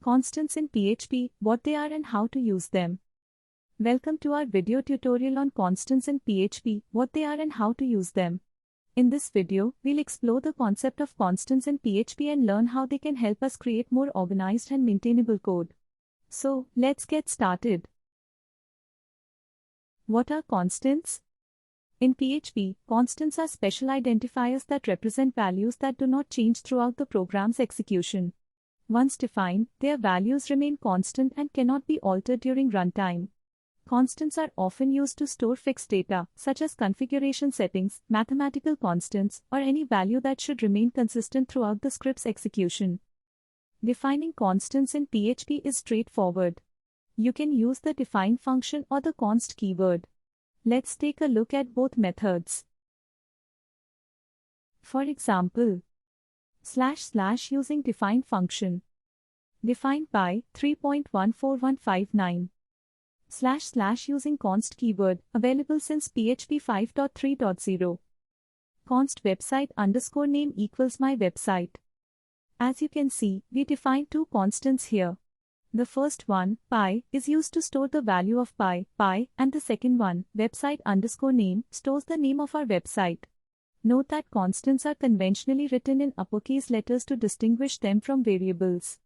Constants in PHP, what they are and how to use them. Welcome to our video tutorial on constants in PHP, what they are and how to use them. In this video, we'll explore the concept of constants in PHP and learn how they can help us create more organized and maintainable code. So, let's get started. What are constants? In PHP, constants are special identifiers that represent values that do not change throughout the program's execution. Once defined, their values remain constant and cannot be altered during runtime. Constants are often used to store fixed data, such as configuration settings, mathematical constants, or any value that should remain consistent throughout the script's execution. Defining constants in PHP is straightforward. You can use the define function or the const keyword. Let's take a look at both methods. For example, // using define function. Define by 3.14159. // using const keyword, available since PHP 5.3.0. Const website _ name equals my website. As you can see, we defined two constants here. The first one, pi, is used to store the value of pi, and the second one, website _ name, stores the name of our website. Note that constants are conventionally written in uppercase letters to distinguish them from variables.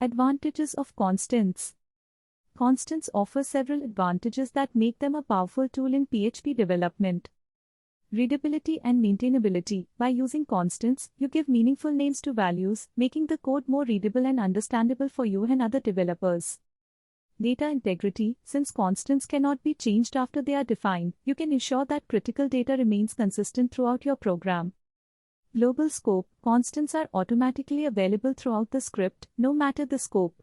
Advantages of constants. Constants offer several advantages that make them a powerful tool in PHP development. Readability and maintainability. By using constants, you give meaningful names to values, making the code more readable and understandable for you and other developers. Data integrity. Since constants cannot be changed after they are defined, you can ensure that critical data remains consistent throughout your program. Global scope. Constants are automatically available throughout the script, no matter the scope.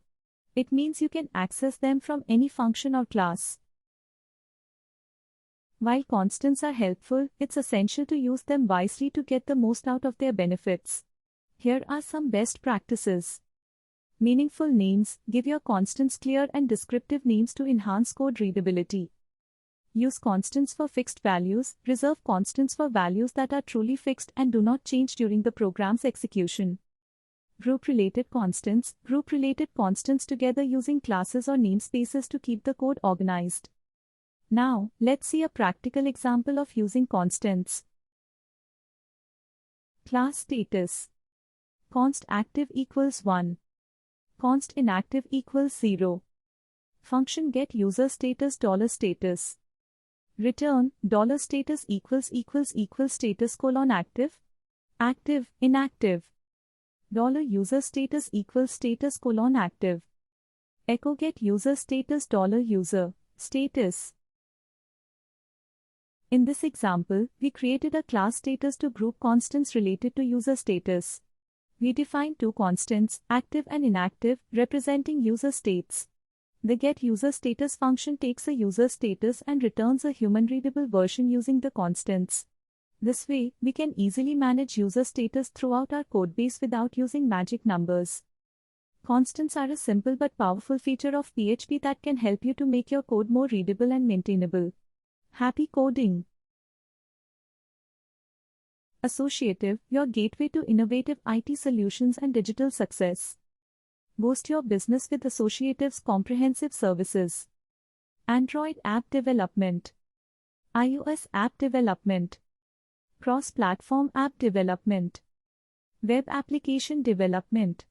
It means you can access them from any function or class. While constants are helpful, it's essential to use them wisely to get the most out of their benefits. Here are some best practices. Meaningful names. Give your constants clear and descriptive names to enhance code readability. Use constants for fixed values. Reserve constants for values that are truly fixed and do not change during the program's execution. Group-related constants. Group related constants together using classes or namespaces to keep the code organized. Now, let's see a practical example of using constants. Class status. Const active equals 1. Const inactive equals 0. Function get user status $status. Return $status equals status :active, active, inactive. $user status equals status :active. Echo get user status $user status. In this example, we created a class status to group constants related to user status. We defined two constants, active and inactive, representing user states. The getUserStatus function takes a user status and returns a human-readable version using the constants. This way, we can easily manage user status throughout our codebase without using magic numbers. Constants are a simple but powerful feature of PHP that can help you to make your code more readable and maintainable. Happy coding! Associative, your gateway to innovative IT solutions and digital success. Boost your business with Associative's comprehensive services. Android app development, iOS app development, cross-platform app development, web application development,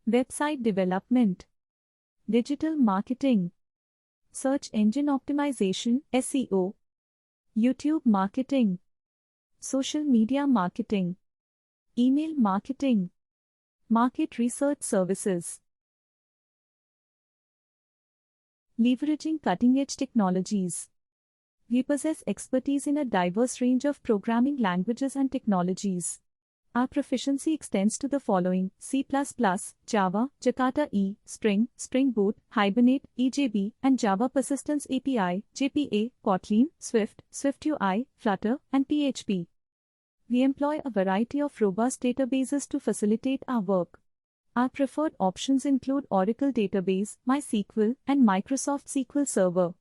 website development, digital marketing, search engine optimization (SEO), YouTube marketing, social media marketing, email marketing, market research services. Leveraging cutting-edge technologies. We possess expertise in a diverse range of programming languages and technologies. Our proficiency extends to the following: C++, Java, Jakarta E, Spring, Spring Boot, Hibernate, EJB, and Java Persistence API, JPA, Kotlin, Swift, SwiftUI, Flutter, and PHP. We employ a variety of robust databases to facilitate our work. Our preferred options include Oracle Database, MySQL, and Microsoft SQL Server.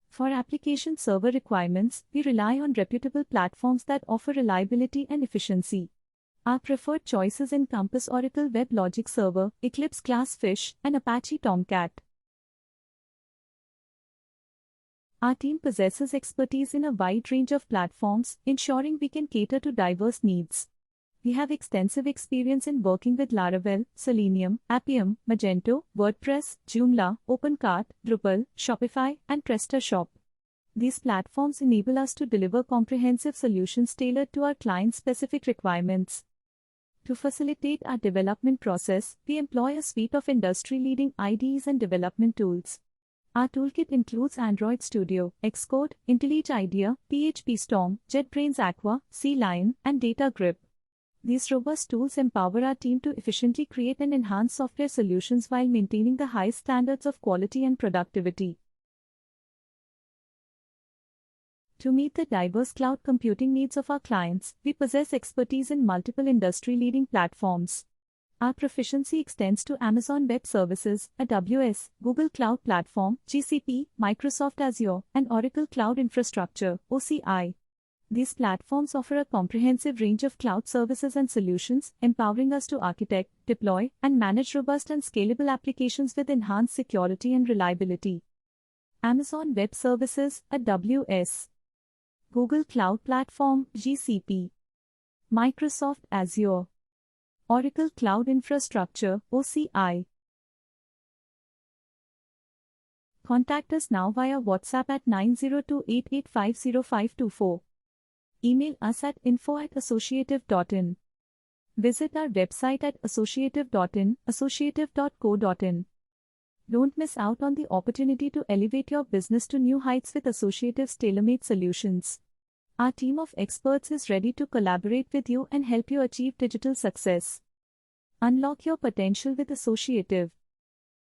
For application server requirements, we rely on reputable platforms that offer reliability and efficiency. Our preferred choices encompass Oracle Web Logic Server, Eclipse Glassfish, and Apache Tomcat. Our team possesses expertise in a wide range of platforms, ensuring we can cater to diverse needs. We have extensive experience in working with Laravel, Selenium, Appium, Magento, WordPress, Joomla, OpenCart, Drupal, Shopify, and PrestaShop. These platforms enable us to deliver comprehensive solutions tailored to our client-specific requirements. To facilitate our development process, we employ a suite of industry-leading IDEs and development tools. Our toolkit includes Android Studio, Xcode, IntelliJ IDEA, PHP Storm, JetBrains Aqua, CLion, and DataGrip. These robust tools empower our team to efficiently create and enhance software solutions while maintaining the highest standards of quality and productivity. To meet the diverse cloud computing needs of our clients, we possess expertise in multiple industry-leading platforms. Our proficiency extends to Amazon Web Services, AWS, Google Cloud Platform, GCP, Microsoft Azure, and Oracle Cloud Infrastructure, OCI. These platforms offer a comprehensive range of cloud services and solutions, empowering us to architect, deploy, and manage robust and scalable applications with enhanced security and reliability. Amazon Web Services, AWS. Google Cloud Platform, GCP. Microsoft Azure. Oracle Cloud Infrastructure, OCI. Contact us now via WhatsApp at 90288505524. Email us at info@associative.in. Visit our website at associative.in, associative.co.in. Don't miss out on the opportunity to elevate your business to new heights with Associative's tailor-made solutions. Our team of experts is ready to collaborate with you and help you achieve digital success. Unlock your potential with Associative.